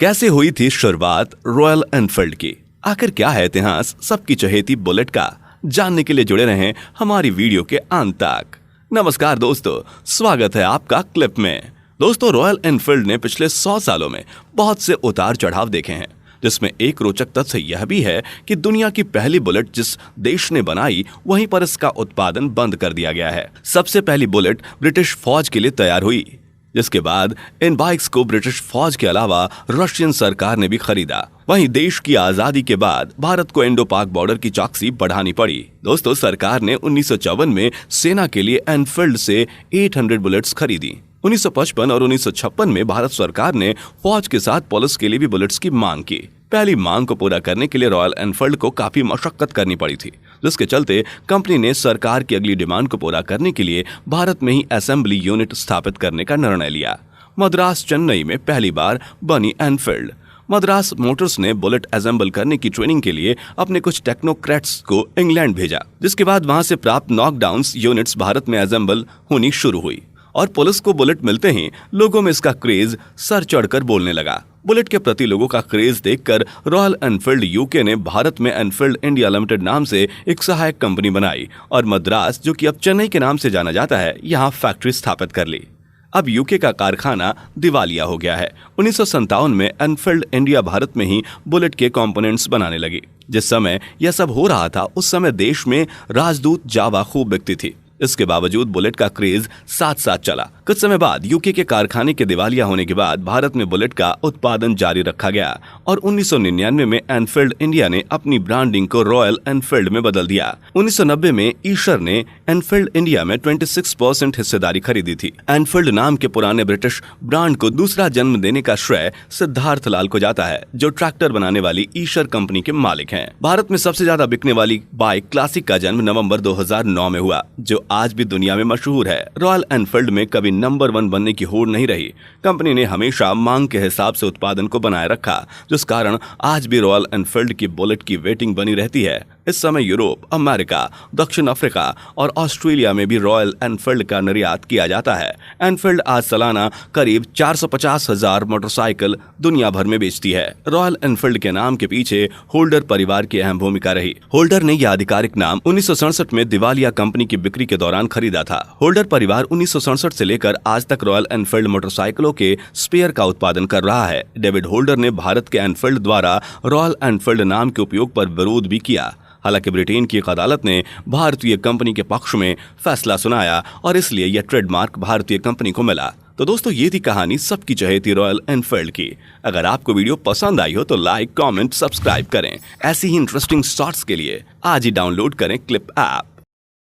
कैसे हुई थी शुरुआत रॉयल एनफील्ड की? आखिर क्या है इतिहास सबकी चहेती बुलेट का? जानने के लिए जुड़े रहें हमारी वीडियो के अंत तक। नमस्कार दोस्तों, स्वागत है आपका क्लिप में। दोस्तों, रॉयल एनफील्ड ने पिछले 100 सालों में बहुत से उतार चढ़ाव देखे हैं, जिसमें एक रोचक तथ्य यह भी है कि दुनिया की पहली बुलेट जिस देश ने बनाई, वहीं पर इसका उत्पादन बंद कर दिया गया है। सबसे पहली बुलेट ब्रिटिश फौज के लिए तैयार हुई, जिसके बाद इन बाइक्स को ब्रिटिश फौज के अलावा रशियन सरकार ने भी खरीदा। वहीं देश की आजादी के बाद भारत को इंडो पाक बॉर्डर की चौकसी बढ़ानी पड़ी। दोस्तों, सरकार ने 1954 में सेना के लिए एनफील्ड से 800 बुलेट्स खरीदी। 1955 और 1956 में भारत सरकार ने फौज के साथ पुलिस के लिए भी बुलेट्स की मांग की। पहली मांग को पूरा करने के लिए रॉयल एनफील्ड को काफी मशक्कत करनी पड़ी थी, जिसके चलते कंपनी ने सरकार की अगली डिमांड को पूरा करने के लिए भारत में ही असेंबली यूनिट स्थापित करने का निर्णय लिया। मद्रास चेन्नई में पहली बार बनी एनफील्ड। मद्रास मोटर्स ने बुलेट असेंबल करने की ट्रेनिंग के लिए अपने कुछ टेक्नोक्रेट्स को इंग्लैंड भेजा, जिसके बाद वहां से प्राप्त नॉकडाउन्स यूनिट्स भारत में असेंबल होनी शुरू हुई और पुलिस को बुलेट मिलते ही लोगों में इसका क्रेज सर चढ़कर बोलने लगा। बुलेट के प्रति लोगों का क्रेज देखकर रॉयल एनफील्ड यूके ने भारत में एनफील्ड इंडिया लिमिटेड नाम से एक सहायक कंपनी बनाई और मद्रास, जो कि अब चेन्नई के नाम से जाना जाता है, यहाँ फैक्ट्री स्थापित कर ली। अब यूके का कारखाना दिवालिया हो गया है। 1957 में एनफील्ड इंडिया भारत में ही बुलेट के कंपोनेंट्स बनाने लगी। जिस समय यह सब हो रहा था, उस समय देश में राजदूत जावा खूब बिकती थी। इसके बावजूद बुलेट का क्रेज साथ साथ चला। कुछ समय बाद यूके के कारखाने के दिवालिया होने के बाद भारत में बुलेट का उत्पादन जारी रखा गया और 1999 में एनफील्ड इंडिया ने अपनी ब्रांडिंग को रॉयल एनफील्ड में बदल दिया। 1990 में ईशर ने एनफील्ड इंडिया में 26% हिस्सेदारी खरीदी थी। एनफील्ड नाम के पुराने ब्रिटिश ब्रांड को दूसरा जन्म देने का श्रेय सिद्धार्थ लाल को जाता है, जो ट्रैक्टर बनाने वाली ईशर कंपनी के मालिक हैं। भारत में सबसे ज्यादा बिकने वाली बाइक क्लासिक का जन्म नवंबर 2009 में हुआ, जो आज भी दुनिया में मशहूर है। रॉयल एनफील्ड में कभी नंबर 1 बनने की होड़ नहीं रही। कंपनी ने हमेशा मांग के हिसाब से उत्पादन को बनाए रखा, जिस कारण आज भी रॉयल एनफील्ड की बुलेट की वेटिंग बनी रहती है। इस समय यूरोप, अमेरिका, दक्षिण अफ्रीका और ऑस्ट्रेलिया में भी रॉयल एनफील्ड का निर्यात किया जाता है। एनफील्ड आज सालाना करीब 450,000 मोटरसाइकिल दुनिया भर में बेचती है। रॉयल एनफील्ड के नाम के पीछे होल्डर परिवार की अहम भूमिका रही। होल्डर ने यह आधिकारिक नाम 1967 में दिवालिया कंपनी की बिक्री के दौरान खरीदा था। होल्डर परिवार 1967 से लेकर आज तक रॉयल एनफील्ड मोटरसाइकिलों के स्पेयर का उत्पादन कर रहा है। डेविड होल्डर ने भारत के एनफील्ड द्वारा रॉयल एनफील्ड नाम के उपयोग पर विरोध भी किया। हालांकि ब्रिटेन की एक अदालत ने भारतीय कंपनी के पक्ष में फैसला सुनाया और इसलिए यह ट्रेडमार्क भारतीय कंपनी को मिला। तो दोस्तों, ये थी कहानी सबकी चहेती रॉयल एनफील्ड की। अगर आपको वीडियो पसंद आई हो तो लाइक, कमेंट, सब्सक्राइब करें। ऐसी ही इंटरेस्टिंग शॉर्ट्स के लिए आज ही डाउनलोड करें क्लिप ऐप।